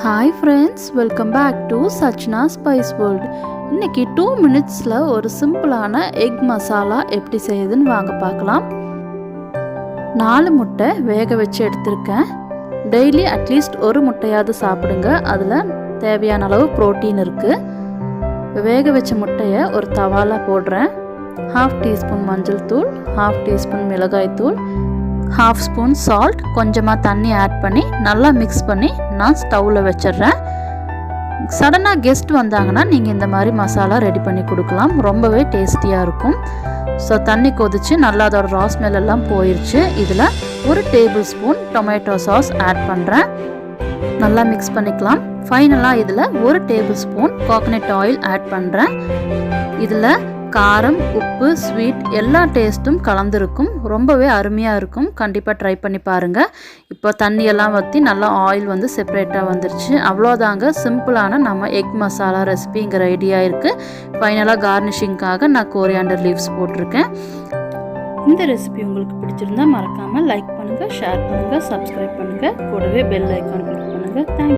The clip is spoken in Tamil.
Hi friends, welcome back to Sachna Spice World. இன்னைக்கு 2 minutesல ஒரு சிம்பிளான எக் மசாலா எப்படி செய்யுதுன்னு வாங்க பார்க்கலாம். 4 முட்டை வேக வச்சு எடுத்துருக்கேன். டெய்லி அட்லீஸ்ட் ஒரு முட்டையாவது சாப்பிடுங்க. அதில் தேவையான அளவு புரோட்டீன் இருக்குது. வேக வச்ச முட்டையை ஒரு தவால போடுறேன். 1/2 டீஸ்பூன் மஞ்சள் தூள், 1/2 டீஸ்பூன் மிளகாய் தூள், 1/2 ஸ்பூன் சால்ட், கொஞ்சமாக தண்ணி ஆட் பண்ணி நல்லா மிக்ஸ் பண்ணி நான் ஸ்டவ்வில் வச்சிடுறேன். சடனாக கெஸ்ட் வந்தாங்கன்னா நீங்கள் இந்த மாதிரி மசாலா ரெடி பண்ணி கொடுக்கலாம். ரொம்பவே டேஸ்டியாக இருக்கும். ஸோ தண்ணி கொதிச்சு நல்லா அதோட ரா ஸ்மெல் எல்லாம் போயிடுச்சு. இதில் 1 table spoon tomato sauce add பண்ணுறேன். நல்லா மிக்ஸ் பண்ணிக்கலாம். ஃபைனலாக இதில் 1 table spoon coconut oil add பண்ணுறேன். இதில் காரம், உப்பு, ஸ்வீட் எல்லா டேஸ்ட்டும் கலந்துருக்கும். ரொம்பவே அருமையாக இருக்கும். கண்டிப்பாக ட்ரை பண்ணி பாருங்கள். இப்போ தண்ணியெல்லாம் ஊற்றி நல்லா ஆயில் வந்து செப்பரேட்டாக வந்துருச்சு. அவ்வளோதாங்க, சிம்பிளான நம்ம எக் மசாலா ரெசிபி இங்கே ரெடியாக இருக்குது. ஃபைனலாக கார்னிஷிங்காக நான் கோரியாண்டர் லீவ்ஸ் போட்டிருக்கேன். இந்த ரெசிபி உங்களுக்கு பிடிச்சிருந்தா மறக்காமல் லைக் பண்ணுங்கள், ஷேர் பண்ணுங்கள், சப்ஸ்கிரைப் பண்ணுங்கள். கூடவே பெல் ஐக்கான் கிளிக் பண்ணுங்கள். தேங்க்யூ.